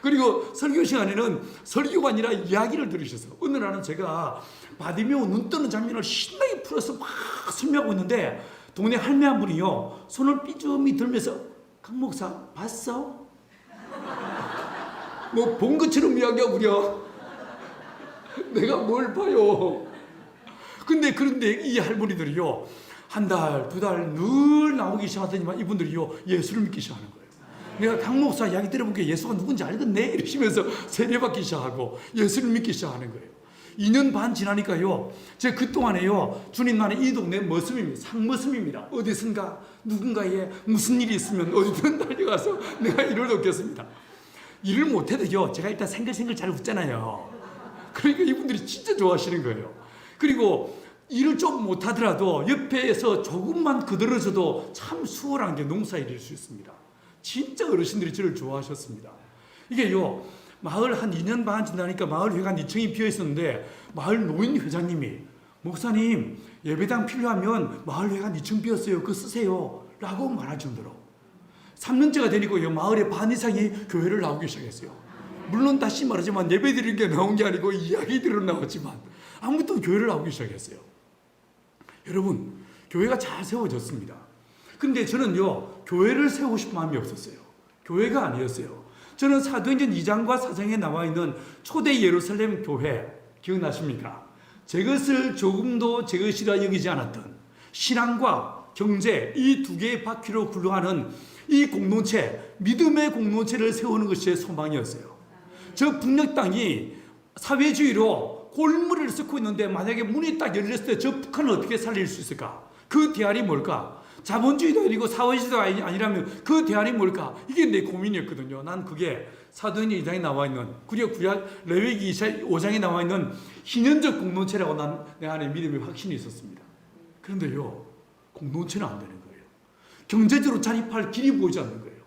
그리고 설교 시간에는 설교가 아니라 이야기를 들으셔서 어느 날은 제가 바디메오 눈 뜨는 장면을 신나게 풀어서 막 설명하고 있는데 동네 할매 한 분이요 손을 삐죽이 들면서 강 목사 봤어? 뭐 본 것처럼 이야기하구려. 내가 뭘 봐요. 그런데 이 할머니들이요 한 달, 2달 늘 나오기 시작하더니만 이분들이요 예수를 믿기 시작하는 거예요. 내가 강 목사 이야기 들어보니까 예수가 누군지 알겠네 이러시면서 세례받기 시작하고 예수를 믿기 시작하는 거예요. 2년 반 지나니까요 제가 그동안에요 주님만의 이 동네 머슴입니다. 상머슴입니다. 어디선가 누군가에 무슨 일이 있으면 어디든 달려가서 내가 일을 돕겠습니다. 일을 못해도요 제가 일단 생글생글 잘 웃잖아요. 그러니까 이분들이 진짜 좋아하시는 거예요. 그리고 일을 좀 못하더라도 옆에서 조금만 그들어져도 참 수월한 게 농사일일 수 있습니다. 진짜 어르신들이 저를 좋아하셨습니다. 이게요, 마을 한 2년 반 지나니까 마을회관 2층이 비어 있었는데 마을 노인 회장님이 목사님 예배당 필요하면 마을회관 2층 비었어요. 그거 쓰세요. 라고 말할 정도로 3년째가 되니까 마을의 반 이상이 교회를 나오기 시작했어요. 물론 다시 말하지만 예배 드리는 게 나온 게 아니고 이야기들은 나왔지만 아무튼 교회를 나오기 시작했어요. 여러분, 교회가 잘 세워졌습니다. 근데 저는요, 교회를 세우고 싶은 마음이 없었어요. 교회가 아니었어요. 저는 사도행전 2장과 4장에 나와 있는 초대 예루살렘 교회 기억나십니까? 제 것을 조금도 제 것이라 여기지 않았던 신앙과 경제 이 두 개의 바퀴로 굴러가는 이 공동체, 믿음의 공동체를 세우는 것이 제 소망이었어요. 저 북녘 땅이 사회주의로 골무를 썩고 있는데 만약에 문이 딱 열렸을 때 저 북한을 어떻게 살릴 수 있을까? 그 대안이 뭘까? 자본주의도 아니고 사회주의도 아니라면 그 대안이 뭘까? 이게 내 고민이었거든요. 난 그게 사도행전 2장에 나와 있는 구약 레위기 5장에 나와 있는 희년적 공동체라고 난 내 안에 믿음의 확신이 있었습니다. 그런데요, 공동체는 안 되는 거예요. 경제적으로 자립할 길이 보이지 않는 거예요.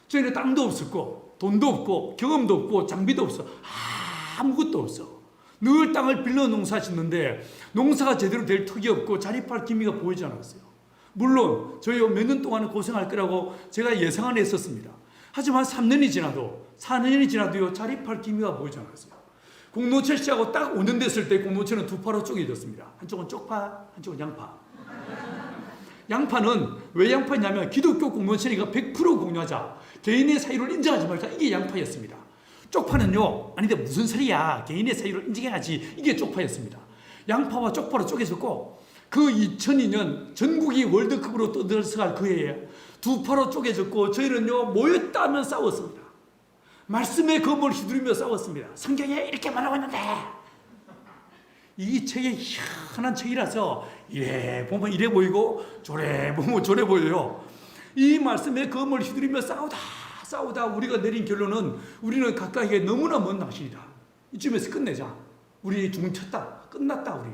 저희는 땅도 없었고 돈도 없고 경험도 없고 장비도 없어. 아무것도 없어. 늘 땅을 빌려 농사 짓는데 농사가 제대로 될 턱이 없고 자립할 기미가 보이지 않았어요. 물론 저희 몇 년 동안은 고생할 거라고 제가 예상은 했었습니다. 하지만 3년이 지나도 4년이 지나도요, 자립할 기미가 보이지 않았어요. 공동체 시작하고 딱 5년 됐을 때 공동체는 두 파로 쪼개졌습니다. 한쪽은 쪽파, 한쪽은 양파. 양파는 왜 양파냐면 기독교 공동체니까 100% 공유하자. 개인의 사유를 인정하지 말자. 이게 양파였습니다. 쪽파는요, 아닌데 무슨 소리야. 개인의 사유를 인정해야지. 이게 쪽파였습니다. 양파와 쪽파로 쪼개졌고 그 2002년 전국이 월드컵으로 떠들어갈 그 해에 두 파로 쪼개졌고 저희는요 모였다 하면 싸웠습니다. 말씀의 검을 휘두르며 싸웠습니다. 성경에 이렇게 말하고 있는데 이 책이 희한한 책이라서 이래 보면 이래 보이고 저래 보면 저래 보여요. 이 말씀의 검을 휘두르며 싸우다 우리가 내린 결론은 우리는 각각에게 너무나 먼 낚시이다. 이쯤에서 끝내자. 우리 중쳤다. 끝났다 우리.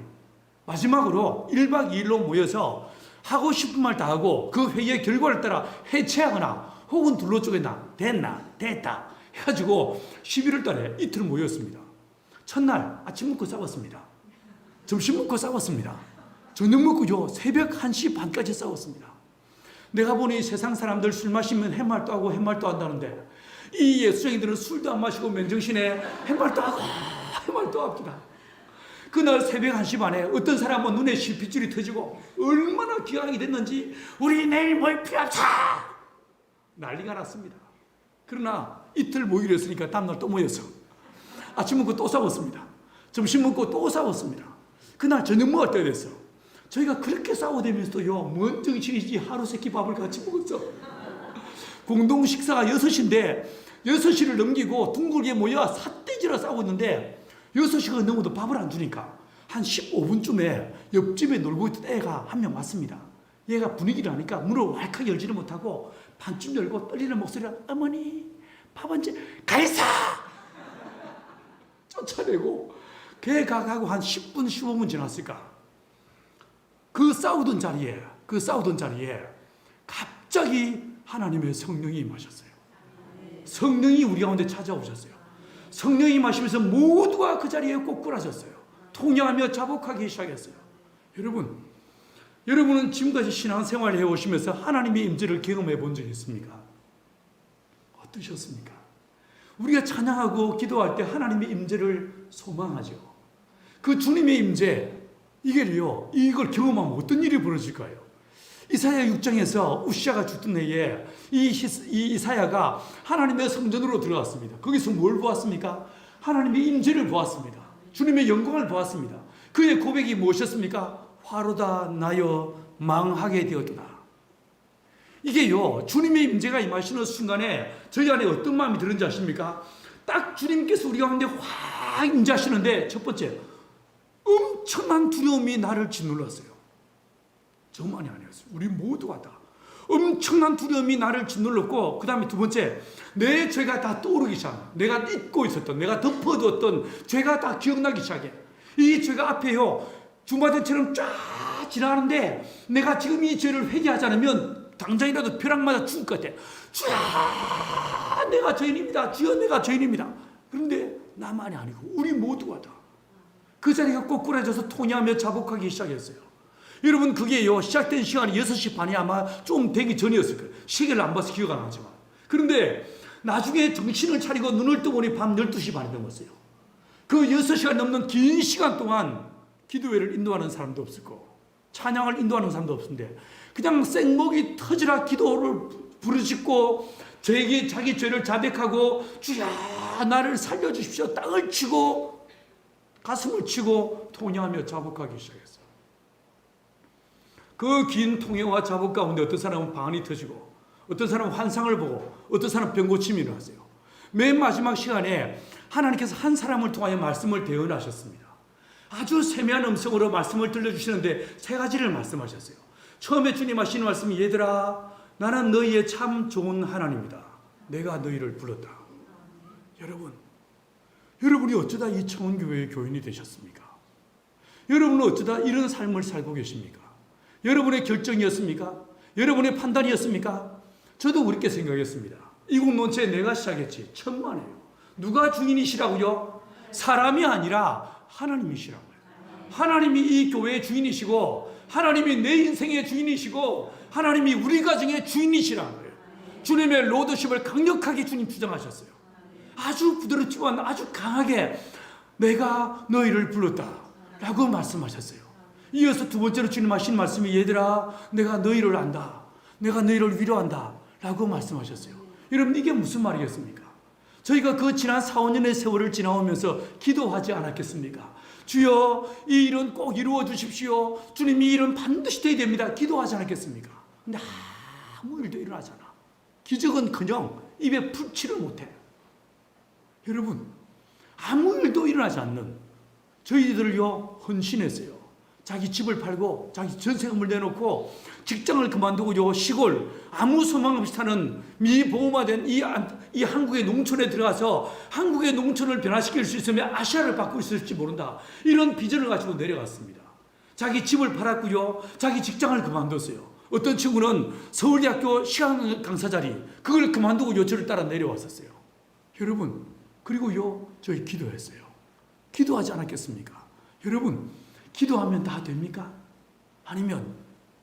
마지막으로 1박 2일로 모여서 하고 싶은 말 다 하고 그 회의의 결과를 따라 해체하거나 혹은 둘러 쪼개나 됐다 해가지고 11월 달에 이틀 모였습니다. 첫날 아침 먹고 싸웠습니다. 점심 먹고 싸웠습니다. 저녁 먹고요 새벽 1시 반까지 싸웠습니다. 내가 보니 세상 사람들 술 마시면 햇말도 하고 햇말도 한다는데 이 예수쟁이들은 술도 안 마시고 맨정신에 햇말도 하고 햇말도 합니다. 그날 새벽 1시 반에 어떤 사람은 눈에 실핏줄이 터지고 얼마나 기강이 됐는지 우리 내일 모일 필요 없어 난리가 났습니다. 그러나 이틀 모이기로 했으니까 다음날 또 모여서 아침 먹고 또 싸웠습니다. 점심 먹고 또 싸웠습니다. 그날 저녁 먹을 때 됐어. 저희가 그렇게 싸우다면서도요 뭔 정신이지 하루 세끼 밥을 같이 먹었어. 공동 식사가 6시인데 6시를 넘기고 둥글게 모여 삿대질러 싸우고 있는데 6시가 넘어도 밥을 안 주니까 한 15분쯤에 옆집에 놀고 있던 애가 한 명 왔습니다. 얘가 분위기를 아니까 문을 왈칵 열지를 못하고 반쯤 열고 떨리는 목소리로 어머니 밥 언제 가있어 쫓아내고 걔가 가고 한 10분 15분 지났을까 그 싸우던 자리에 갑자기 하나님의 성령이 임하셨어요. 성령이 우리 가운데 찾아오셨어요. 성령이 임하시면서 모두가 그 자리에 꼬꾸라졌어요. 통역하며 자복하기 시작했어요. 여러분은 지금까지 신앙생활을 해오시면서 하나님의 임재를 경험해 본 적이 있습니까? 어떠셨습니까? 우리가 찬양하고 기도할 때 하나님의 임재를 소망하죠. 그 주님의 임재 이걸 경험하면 어떤 일이 벌어질까요? 이사야 6장에서 우시아가 죽던 해에 이 이사야가 하나님의 성전으로 들어갔습니다. 거기서 뭘 보았습니까? 하나님의 임재를 보았습니다. 주님의 영광을 보았습니다. 그의 고백이 무엇이었습니까? 화로다 나여 망하게 되었도다. 이게요 주님의 임재가 임하시는 순간에 저희 안에 어떤 마음이 드는지 아십니까? 딱 주님께서 우리 가운데 확 임재하시는데 첫 번째 엄청난 두려움이 나를 짓눌렀어요. 저만이 아니었어요. 우리 모두가 다 엄청난 두려움이 나를 짓눌렀고 그 다음에 두 번째 내 죄가 다 떠오르기 시작해. 내가 잊고 있었던 내가 덮어두었던 죄가 다 기억나기 시작해. 이 죄가 앞에요 주마등처럼 쫙 지나가는데 내가 지금 이 죄를 회개하지 않으면 당장이라도 벼락 맞아 죽을 것 같아. 주여 내가 죄인입니다. 주여 내가 죄인입니다. 그런데 나만이 아니고 우리 모두가 다 그 자리가 꼬꾸라져서 통회하며 자복하기 시작했어요. 여러분 그게요 시작된 시간이 6시 반이 아마 좀 되기 전이었을 거예요. 시계를 안 봐서 기억 안 나지만. 그런데 나중에 정신을 차리고 눈을 뜨보니 밤 12시 반이 넘었어요. 그 6시간 넘는 긴 시간 동안 기도회를 인도하는 사람도 없었고 찬양을 인도하는 사람도 없었는데 그냥 생목이 터지라 기도를 부르짖고 자기 죄를 자백하고 주여 나를 살려주십시오 땅을 치고 가슴을 치고 통회하며 자복하기 시작했어요. 그 긴 통회와 자복 가운데 어떤 사람은 방언이 터지고 어떤 사람은 환상을 보고 어떤 사람은 병고침이 일어났어요. 맨 마지막 시간에 하나님께서 한 사람을 통하여 말씀을 대언하셨습니다. 아주 세미한 음성으로 말씀을 들려주시는데 세 가지를 말씀하셨어요. 처음에 주님 하시는 말씀이 얘들아 나는 너희의 참 좋은 하나님이다. 내가 너희를 불렀다. 여러분이 어쩌다 이 청원교회의 교인이 되셨습니까? 여러분은 어쩌다 이런 삶을 살고 계십니까? 여러분의 결정이었습니까? 여러분의 판단이었습니까? 저도 그렇게 생각했습니다. 이 공동체 내가 시작했지. 천만에요. 누가 주인이시라고요? 사람이 아니라 하나님이시라고요. 하나님이 이 교회의 주인이시고 하나님이 내 인생의 주인이시고 하나님이 우리 가정의 주인이시라는 거예요. 주님의 로드십을 강력하게 주님 주장하셨어요. 아주 부드럽지만 아주 강하게 내가 너희를 불렀다 라고 말씀하셨어요. 이어서 두 번째로 주님 하신 말씀이 얘들아 내가 너희를 안다. 내가 너희를 위로한다 라고 말씀하셨어요. 여러분 이게 무슨 말이겠습니까? 저희가 그 지난 4, 5년의 세월을 지나오면서 기도하지 않았겠습니까? 주여 이 일은 꼭 이루어 주십시오. 주님 이 일은 반드시 돼야 됩니다. 기도하지 않았겠습니까? 근데 아무 일도 일어나지 않아. 기적은커녕 입에 풀칠을 못해. 여러분 아무 일도 일어나지 않는 저희들을요 헌신했어요. 자기 집을 팔고 자기 전세금을 내놓고 직장을 그만두고 시골 아무 소망 없이 사는 미보호화된 이 한국의 농촌에 들어가서 한국의 농촌을 변화시킬 수 있으면 아시아를 바꿀 수 있을지 모른다. 이런 비전을 가지고 내려갔습니다. 자기 집을 팔았고요. 자기 직장을 그만뒀어요. 어떤 친구는 서울대학교 시간 강사 자리 그걸 그만두고 저를 따라 내려왔었어요. 여러분 그리고요 저희 기도했어요. 기도하지 않았겠습니까? 여러분 기도하면 다 됩니까? 아니면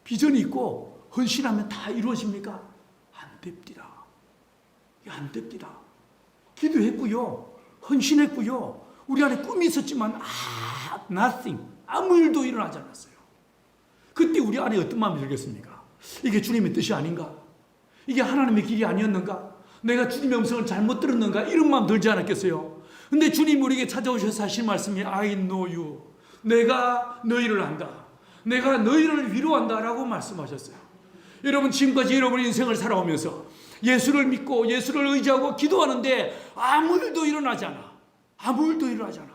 비전이 있고 헌신하면 다 이루어집니까? 안 됩니다. 안 됩니다. 기도했고요. 헌신했고요. 우리 안에 꿈이 있었지만 nothing. 아무 일도 일어나지 않았어요. 그때 우리 안에 어떤 마음이 들겠습니까? 이게 주님의 뜻이 아닌가? 이게 하나님의 길이 아니었는가? 내가 주님의 음성을 잘못 들었는가? 이런 마음 들지 않았겠어요? 근데 주님 우리에게 찾아오셔서 하신 말씀이 I know you. 내가 너희를 안다. 내가 너희를 위로한다 라고 말씀하셨어요. 여러분 지금까지 여러분의 인생을 살아오면서 예수를 믿고 예수를 의지하고 기도하는데 아무 일도 일어나지 않아. 아무 일도 일어나지 않아.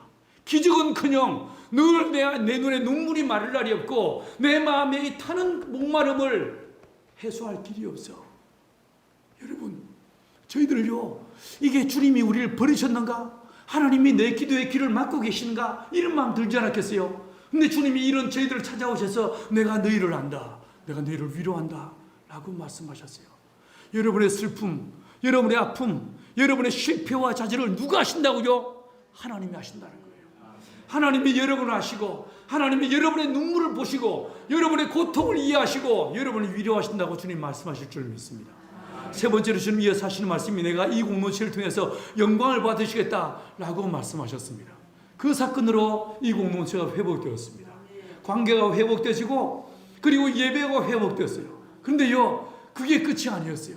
기적은커녕 늘 내 눈에 눈물이 마를 날이 없고 내 마음에 이 타는 목마름을 해소할 길이 없어. 여러분 저희들요 이게 주님이 우리를 버리셨는가? 하나님이 내 기도의 길을 막고 계신가? 이런 마음 들지 않았겠어요? 근데 주님이 이런 저희들을 찾아오셔서 내가 너희를 안다. 내가 너희를 위로한다. 라고 말씀하셨어요. 여러분의 슬픔, 여러분의 아픔, 여러분의 실패와 좌절을 누가 하신다고요? 하나님이 하신다는 거예요. 하나님이 여러분을 아시고 하나님이 여러분의 눈물을 보시고 여러분의 고통을 이해하시고 여러분을 위로하신다고 주님 말씀하실 줄 믿습니다. 세 번째로 주님 이어서 하시는 말씀이 내가 이 공동체를 통해서 영광을 받으시겠다라고 말씀하셨습니다. 그 사건으로 이 공동체가 회복되었습니다. 관계가 회복되어지고 그리고 예배가 회복되었어요. 그런데요 그게 끝이 아니었어요.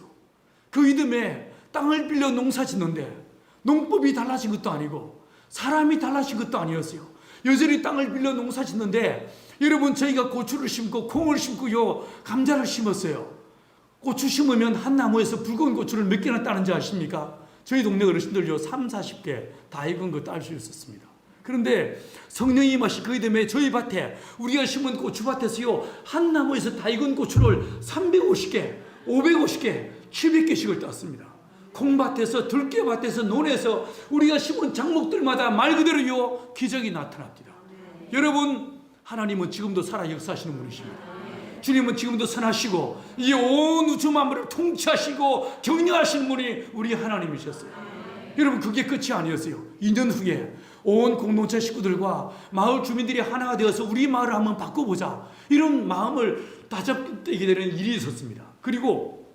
그 이듬해 땅을 빌려 농사 짓는데 농법이 달라진 것도 아니고 사람이 달라진 것도 아니었어요. 여전히 땅을 빌려 농사 짓는데 여러분 저희가 고추를 심고 콩을 심고요 감자를 심었어요. 고추 심으면 한 나무에서 붉은 고추를 몇 개나 따는지 아십니까? 저희 동네 어르신들요 3, 40개 다 익은 거 딸 수 있었습니다. 그런데 성령이 임하시 그 이듬해 저희 밭에 우리가 심은 고추밭에서요 한 나무에서 다 익은 고추를 350개, 550개, 700개씩을 땄습니다. 콩밭에서 들깨밭에서 논에서 우리가 심은 작목들마다 말 그대로요 기적이 나타납니다. 여러분 하나님은 지금도 살아 역사하시는 분이십니다. 주님은 지금도 선하시고 이 온 우주 만물을 통치하시고 경영하시는 분이 우리 하나님이셨어요. 여러분, 그게 끝이 아니었어요. 2년 후에 온 공동체 식구들과 마을 주민들이 하나가 되어서 우리 마을을 한번 바꿔보자, 이런 마음을 다잡게 되는 일이 있었습니다. 그리고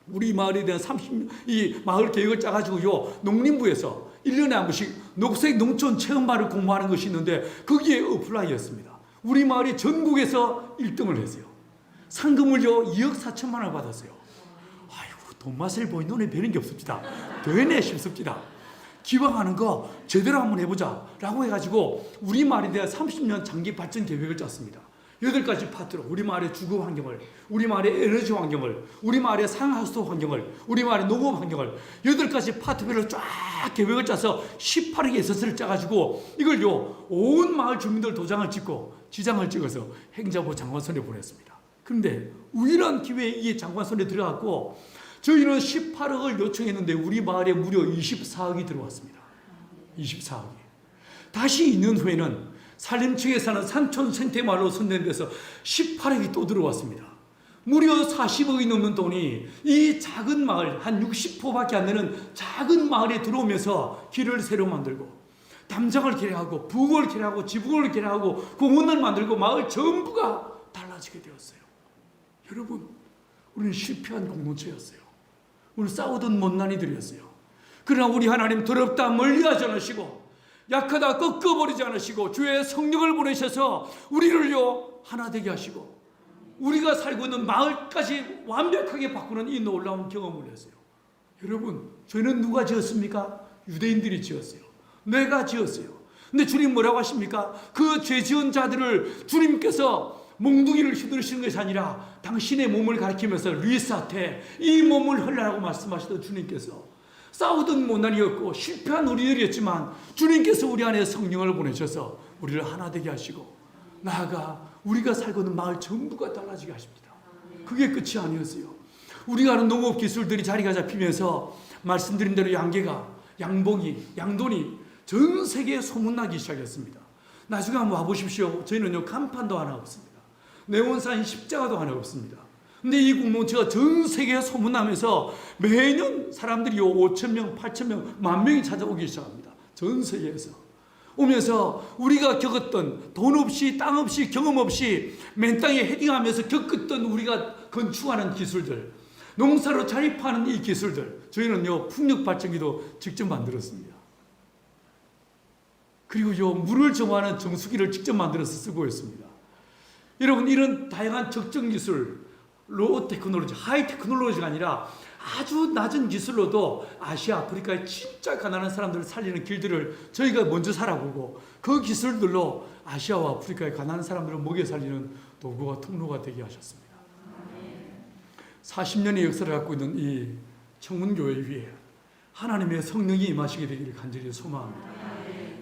우리 마을에 대한 이 마을 계획을 짜가지고요, 농림부에서 1년에 한 번씩 녹색 농촌 체험마을 공모하는 것이 있는데 거기에 어플라이였습니다. 우리 마을이 전국에서 1등을 했어요. 상금을요 2억 4천만 원을 받았어요. 아이고, 돈 맛을 보니 눈에 뵈는 게 없습니다. 되네 싶습니다. 기왕하는 거 제대로 한번 해보자 라고 해가지고 우리 마을에 대한 30년 장기 발전 계획을 짰습니다. 8가지 파트로 우리 마을의 주거 환경을, 우리 마을의 에너지 환경을, 우리 마을의 상하수도 환경을, 우리 마을의 농업 환경을 8가지 파트별로 쫙 계획을 짜서 18억의 에서스를 짜가지고 이걸요 온 마을 주민들 도장을 찍고 지장을 찍어서 행자부 장관선에 보냈습니다. 그런데 우연한 기회에 이 장관선에 들어갔고 저희는 18억을 요청했는데 우리 마을에 무려 24억이 들어왔습니다. 24억이. 다시 2년 후에는 산림청에 사는 산촌 생태마을로 선정돼서 18억이 또 들어왔습니다. 무려 40억이 넘는 돈이 이 작은 마을, 한 60호밖에 안 되는 작은 마을에 들어오면서 길을 새로 만들고 담장을 개량하고 부엌을 개량하고 지붕을 개량하고 공원을 만들고 마을 전부가 달라지게 되었어요. 여러분, 우리는 실패한 공동체였어요. 우리는 싸우던 못난이들이었어요. 그러나 우리 하나님 더럽다 멀리하지 않으시고 약하다 꺾어버리지 않으시고 주의 성령을 보내셔서 우리를요 하나 되게 하시고 우리가 살고 있는 마을까지 완벽하게 바꾸는 이 놀라운 경험을 했어요. 여러분, 죄는 누가 지었습니까? 유대인들이 지었어요. 내가 지었어요. 근데 주님 뭐라고 하십니까? 그 죄 지은 자들을 주님께서 몽둥이를 휘두르시는 것이 아니라 당신의 몸을 가리키면서 리사테, 이 몸을 흘라라고 말씀하시던 주님께서 싸우던 못난이었고 실패한 우리들이었지만 주님께서 우리 안에 성령을 보내셔서 우리를 하나 되게 하시고 나아가 우리가 살고 있는 마을 전부가 달라지게 하십니다. 그게 끝이 아니었어요. 우리가 하는 농업 기술들이 자리가 잡히면서 말씀드린 대로 양계가, 양봉이, 양돈이 전 세계에 소문나기 시작했습니다. 나중에 한번 와보십시오. 저희는요 간판도 하나 없습니다. 네온사인 십자가도 하나 없습니다. 근데 이 공동체가 전 세계에 소문나면서 매년 사람들이 5,000명, 8,000명, 10,000명이 찾아오기 시작합니다. 전 세계에서. 오면서 우리가 겪었던 돈 없이 땅 없이 경험 없이 맨 땅에 헤딩하면서 겪었던 우리가 건축하는 기술들, 농사로 자립하는 이 기술들, 저희는요 풍력 발전기도 직접 만들었습니다. 그리고요 물을 정화하는 정수기를 직접 만들어서 쓰고 있습니다. 여러분, 이런 다양한 적정 기술, 로우 테크놀로지, 하이 테크놀로지가 아니라 아주 낮은 기술로도 아시아, 아프리카의 진짜 가난한 사람들을 살리는 길들을 저희가 먼저 살아보고 그 기술들로 아시아와 아프리카의 가난한 사람들을 먹여 살리는 도구와 통로가 되게 하셨습니다. 40년의 역사를 갖고 있는 이 청문교회 위에 하나님의 성령이 임하시게 되기를 간절히 소망합니다.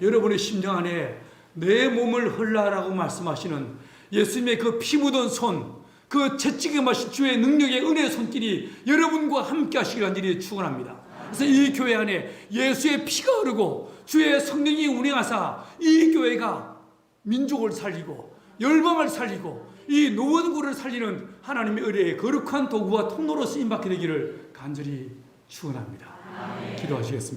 여러분의 심령 안에 내 몸을 흘라라고 말씀하시는 예수님의 그 피 묻은 손, 그 채찍에 마신 주의 능력의 은혜의 손길이 여러분과 함께 하시길 간절히 축원합니다. 그래서 이 교회 안에 예수의 피가 흐르고 주의 성령이 운행하사 이 교회가 민족을 살리고 열방을 살리고 이 노원구를 살리는 하나님의 의뢰의 거룩한 도구와 통로로 쓰임받게 되기를 간절히 축원합니다. 기도하시겠습니다.